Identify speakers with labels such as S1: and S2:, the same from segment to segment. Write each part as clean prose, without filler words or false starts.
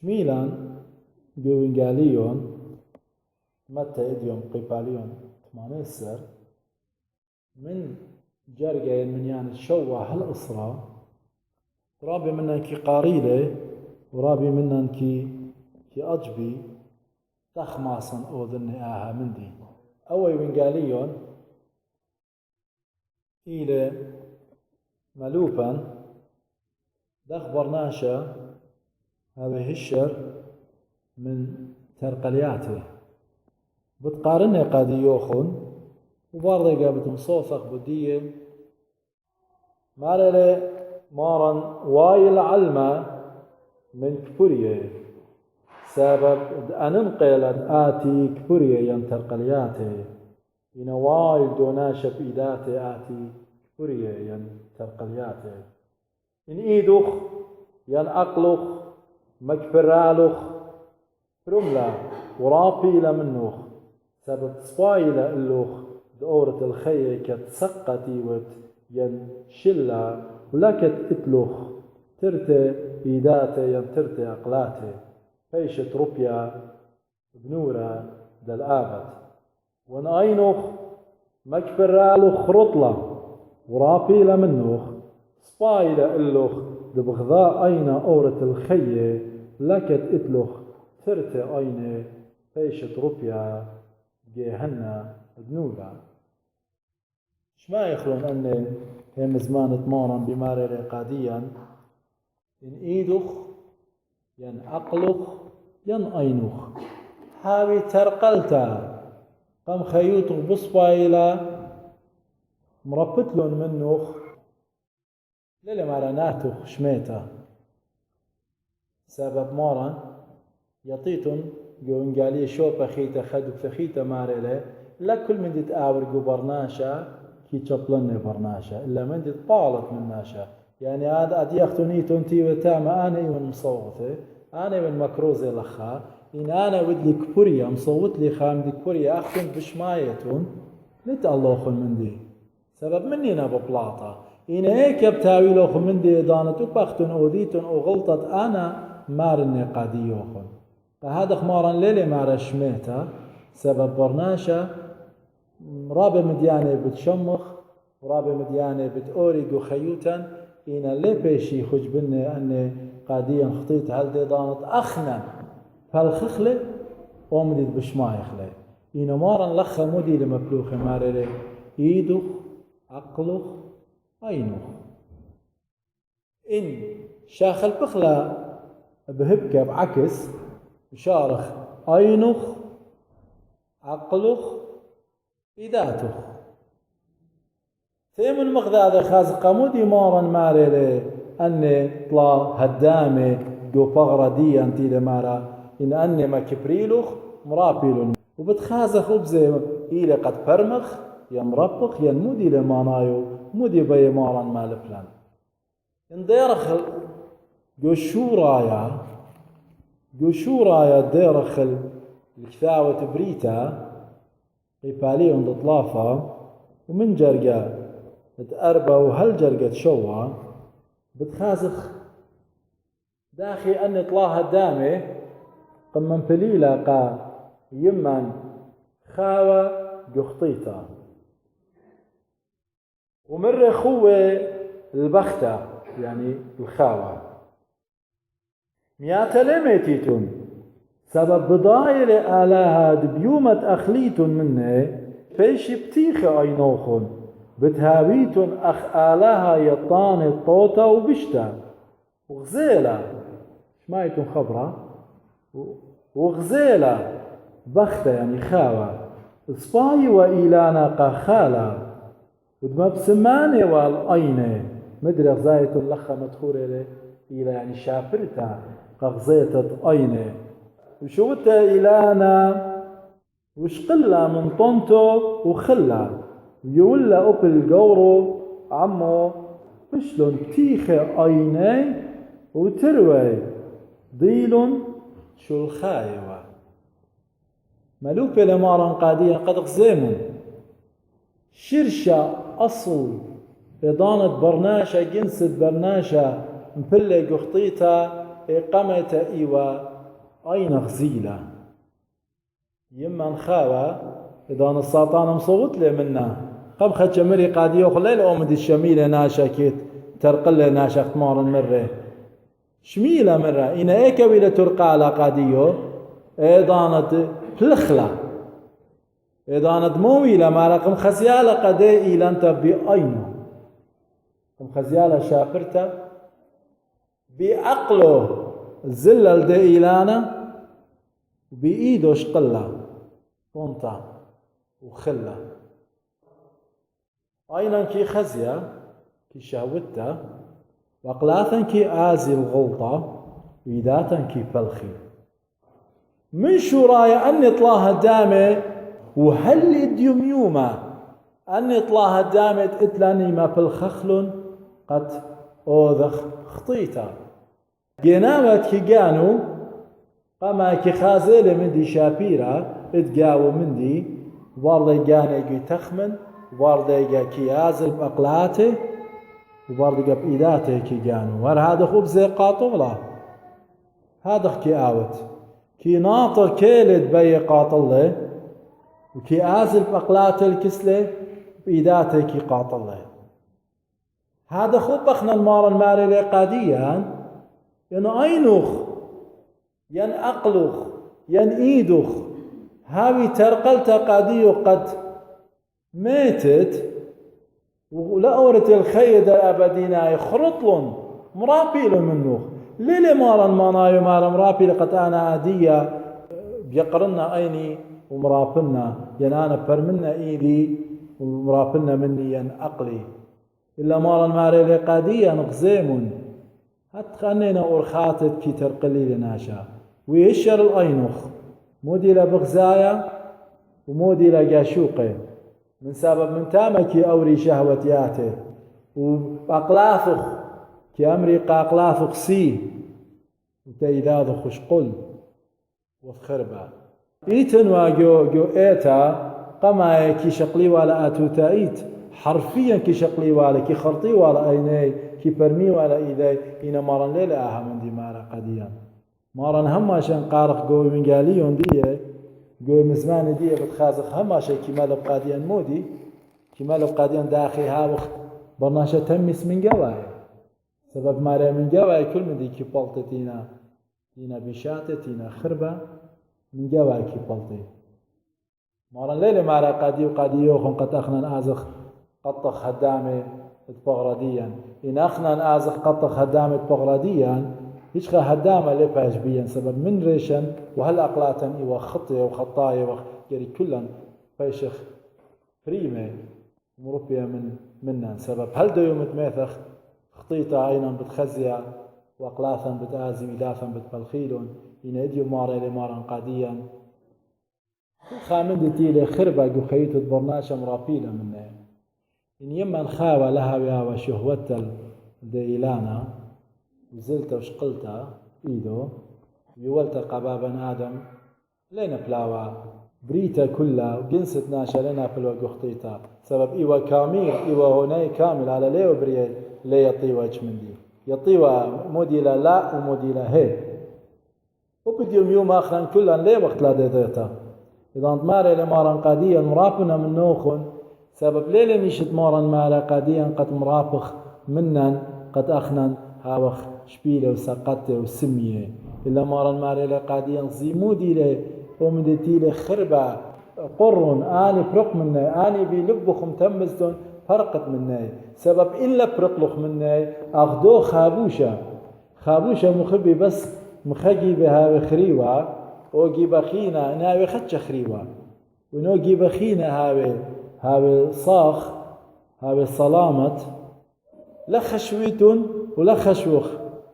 S1: شميلان جوينجاليون متى إديوم قيباليون تمانيسر من جرجة من يعني الشوى هالأسرة رابي منن كي قاريلة ورابي منن كي أجبي تخماسا أوذن آها مندي أوي وينجاليون إلى ملوبا دخبرناشا هذا هشر من ترقلياته بتقارنه قد يوخن وبرضه قابتهم صوفق بدية مالله مارن واي العلمة من كبرية سبب أننقلت آتي كبرية ينترقلياته إن واي دوناشة بإيداته آتي كبرية ينترقلياته إن إيدوخ ين أقلوخ مكبرالوخ فرملا ورابي لمنوخ سبب سبايلة اللوخ دورة الخيه كتسقتي وت ين شلا ولكت اتلوخ ترتي بيداته ين ترتي أقلاته فيشت ربيا بنورة دالآبت وان أينوخ مكبرالوخ رطلة ورابي لمنوخ سبايلة اللوخ دبغضاء أين أورة الخيه لكت اتلوخ ترتي أين فيشت ربيا جهنة بنورة شما يخلون أن هم زمان تمارن بمارر قاديا إن إيدوخ ين أقلوخ ين أينوخ هاوي ترقلتا قم خيوتوخ بصبايلا مربطلون منوخ للي مارناتوخ شميتا سبب مارن يطيتون جوينجالية شوبة خيتا خدوك فخيتا ماريلة لا كل من دي تآور جو برناشا كي تشبلن برناشا إلا من دي طالت من ناشا يعني هذا أدي أختوني تونتي وتاما أنا من مصوته أنا من مكروزي لخا إن أنا ودلي كبوريا مصوت لي خام دي كبوريا أختون بشمايتون لت الله خل من دي سبب مني نبو بلاطة إن هيك بتاوي لو خل من دي دانتو بختون أوديتون أو غلطت أنا مارني قاديوخن فهذا خمارا ليلي مارا شميتا سبب برناشا رابع مديانة بتشمخ ورابع مديانة بتأوريق وخيوتا إنا لي بيشي خجبني أني قاديا خطيت هالدي دانت أخنا فالخخلة ومديد بشمايخلة إنا مارا لخا مدي لمبلوخ مارلي إيدوخ عقلوخ أينوخ إن شاخل بخلا بهبكة بعكس شارخ أينوخ عقلوخ إيداتوخ ثيمن مغذاذ خاز قمودي مارن ماري أني طلا هدامي جو بغرة دي أنتي لمارا إن أني ما كبريلوخ مرابيلون وبتخازخ وبزي إيلي قد فرمخ يمربخ ينمودي لمانايو مودي بي مارن مالفلان إن ديرخ جو شو رايا ديرخل الكثاوة بريتا قيباليون دطلافة ومن جرقة تأربا وهالجرقة شوى بتخازخ داخي أن طلاها دامي قمن بليلة قا يمن خاوة جخطيتا ومر خوة البختة يعني الخاوة مياتا لميتيتون سبب بضايل آلاها دبيومة أخليتون منه فيش بتيخ أينوخن بتهاويتون أخ آلاها يطان الطوطة وبشتا وغزيلة شمايتون خبرة وغزيلة بختة يعني خاوة صباي وإيلانا قاخالة ودما بسماني والأينة مدري غزايتون لخا مدخورة إلى يعني شابرتا غزيتت أينة وشوتا إلانا وشقلا من طنتو وخلا ويولا أبل جورو عمو بشلون بتيخة أيني وتروي ضيل شو الخايوة ملوكة لمارن قاديا قد غزيمون شرشة أصل إضانة برناشة جنسة برناشة مبلة قخطيتا إقامة إيوة أين غزيلة يما خاوة إذا السلطان مصوت لي منا قم خد شمري قاد يوخلي الأمد الشميلة ناشا كيت ترقل ناشا اختمار مرة شميلة مرة إنا إيكا ويلا ترقالة قاديو إيضانت بلخلة إيضانت مويلة ما رقم خسيالة قدي إيلانت بأينو قم خسيالة شابرتا بعقله زلل دي إيلانا بإيدو شقلة طنطا وخلة أيضا كي خزية كي شاوتا وقلاثا كي آزي الغلطة وإذاتا كي بلخي من شرايا أن يطلاها دامي وهل يديوم يوما أن يطلاها دامي إتلاني ما بالخخل قد أوذخ خطيتا جنامت كي جانو قما كي خازيل من دي شابيرا اتقاو من دي وارد جاني تخمن وارد كي آزل بأقلاته وبرضه بإيداته كي جانو ور هذا خوب زي قاطولة هذا كي آوت كي ناطر كيلد بي قاطله وكي آزل بأقلاته الكسلة بإيداته كي قاطله هذا خوب بخنا المار الماري لقاديا ين أينوخ ين أقلوخ ين إيدوخ هاوي ترقلت قاديو قد ماتت ولأورة الخيد أبدينا خرطلن مرابيل منوخ للي مارا مانايو مارا مرابيل قد أنا عادية بيقرنا أيني ومرابلنا ين أنا برمنا إيدي ومرابلنا مني ين أقلي إلا مارا ماري لقادية نقزيمون هتخنينا أورخاتت كي ترقلي لناشا ويشر الأينوخ مودي لبغزايا ومودي لقاشوقي من سبب من تامكي أوري شهوتياته وأقلاثخ كي أمري قاقلاثخ سي وتيداذ خشقل وخربا إيتن واجو إيتا قما كي شقلي ولا أتوتايت حرفيا كي شقلي ولا كي خرطي ولا أيني كي برمي ولا إيدي إنا مارن ليلة أها من دي مارا قديا مارن هم عشان قارق قوي من قاليون دي قوي مزمان دي بتخازق هم عشان كمال بقاديا مودي كمال بقاديا داخل هاوخ برناشة تمس من قواي سبب مارا من قواي كل من دي كي بلطة تينا بشاتة تينا خربة من قواي كي بلطة مارن ليلة مارا قادي وقاديوخن قد أخنا نازخ قطخ هدامي بغرديا إن أخنا آزخ قطخ هدامة بغرديا هيش هدامة لباش بيا سبب من ريشن وهل أقلاتا إيوا خطية وخطاية وغيري كلا فيشخ فريمة مربية منا سبب هل دو يوم تميثخ خطيطة أيضا بتخزيا وأقلاتا بتآزي مدافا بتبلخيلون إن إديو ماري لمارا قاديا خامن دي تيلي خربة جو خيطة برناشا مرابيلة منا إن يما الخاوة لها بها وشهوة ديلانا وزلت وشقلت إيدو يولت قبابا آدم لين بلاوا بريتا كلها وجنست ناشا لنا بلوا قخطيتا سبب إيوا كامير إيوا هناي كامل على ليه بريد ليه يطيوا اجمندي يطيوا موديلا لا وموديلا هي وبديوم يوم آخرا كلها ليه وقت لا ديتا إذا انتماري لمارا قاديا مرابنا من نوخن سبب ليلة نيشت مارا مالا قاديا قد مرافخ منن قد أخنن هاوخ شبيلة وسقطة وسمية إلا مارا مالا قاديا زيمودي لي ومدتي لي خربة قرن آني برق مني آني بلبخم تمزدون فرقت مني سبب إلا برقلخ مني أخدو خابوشة مخبي بس مخجي بها بخريوة وجي بخينا ناوي خدش خريوة ونوجي بخينا هاوي صاخ هاوي صلامة لا خشويتون ولا خشوخ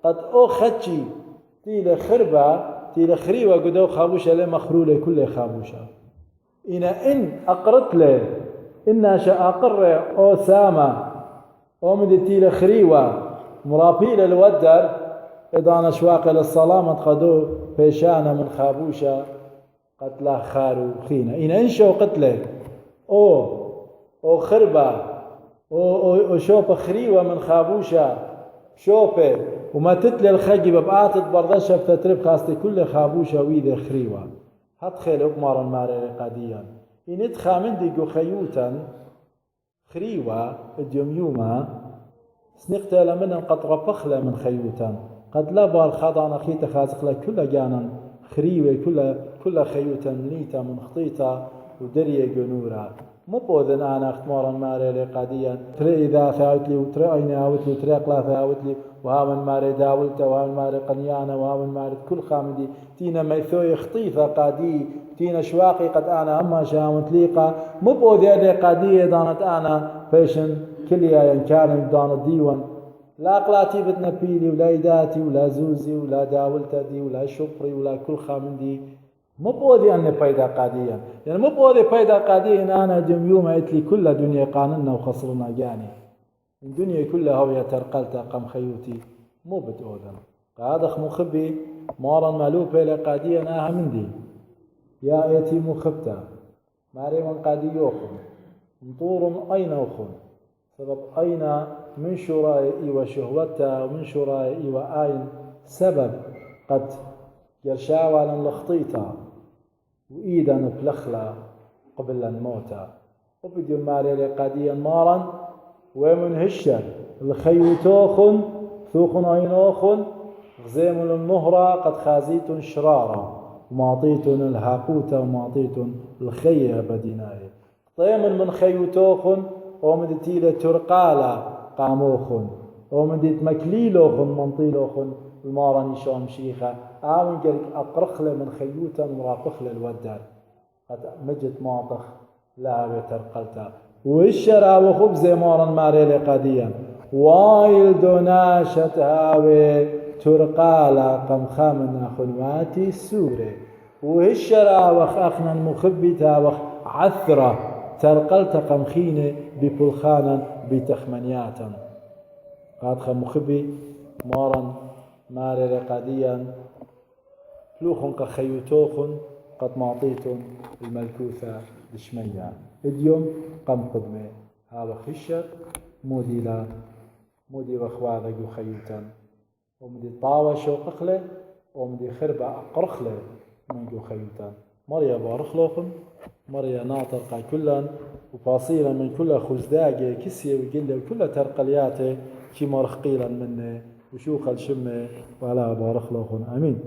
S1: قد أو خدشي تيل خربة تيل خريوة قدو خابوشة لما خرولة كل خابوشة إن أقرت له إن شاقر أو سامة أو من تيل خريوة مرابيل الودر إذا نشواق للصلامة قدو بيشانة من خابوشة قد لا خارو خينا إن إنشو قتله أو خربة أو شوبة خريوة من خابوشة شوبة وما تتلي الخجي ببقاتت بردشة بتترب خاستي كل خابوشة ويدي خريوة هتخيل أقمار الماري قاديا إن ادخى من ديقو خيوتا خريوة اليوم سنقتل من قطر بخلة من خيوتا قد لبر خضعنا خيتا خازق لك كل جانا خريوة كل خيوتا مليتا من خطيتا ودرية جنورا مبوذن أنا اختمارا ماري قاديا ترى إذا ثاوت لي وترى أين أوت لي وترى قلا ثاوت لي وهامن ماري داولتا وهامن ماري قنيانا وهامن ماري كل خامدي تينا ميثوي خطيفة قادي تينا شواقي قد أنا أما شامت ليقا مبوذي أدي قادية دانت أنا فيشن كليا ينكان دانت ديوان لا قلاتي بتنبيلي ولا إداتي ولا زوزي ولا داولتا دي ولا شبري ولا كل خامدي مبوذي أني بيدا قاديا يعني مبوذي بيدا قاديا أنا جميوم أتلي كل دنيا قاننا وخسرنا جاني الدنيا كلها هو يترقلت قم خيوتي مو بتؤذن قادخ مخبي مارا مالو بيلا قاديا أنا همندي يا ايتي مخبتا ماري من قادي يوخن مطور أين أخن سبب أين من شرائي وشهوتا ومن شرائي وآين سبب قد يرشاوالا لخطيتا وإيدا بلخلا قبل الموتى وبديو ماري قاديا مارا ومن هشر الخيوتوخن ثوخن أينوخن غزيم النهرة قد خازيت شرارا ومعطيت الهاقوت ومعطيت الخيه بديناي طيم من خيوتوخن ومدتيل ترقالا قاموخن ومدت مكليلوخن منطيلوخن المارا نشام شيخة آمن قريك أقرخل من خيوتا مراقخل الودار قد مجت معطخ لها بترقلتا والشرع وخبز مارا ماريلي قديا وايل دوناشت هاوي ترقالا قم خامنا خلواتي سوري والشرع وخاخنا المخبتا وخ عثرة ترقلت قمخينة ببلخانا بتخمنياتا قاد خمخبي مارا ماريلي قديا فلوخن كخيوتوخن قد معطيتم الملكوثة بشمية اليوم قم قدمي هذا خشر مودي وخواذا جو خيوتا ومدي طاوة شو قخلة ومدي خربة أقرخلة من جو خيوتا مريا بارخلوخن مريا ناطرقا كلا وفاصيلا من كل خزداقة كسية وقلة وكل ترقلياته كي مرخقيلا منه وشوخ الشمة ولا بارخلوخن أمين.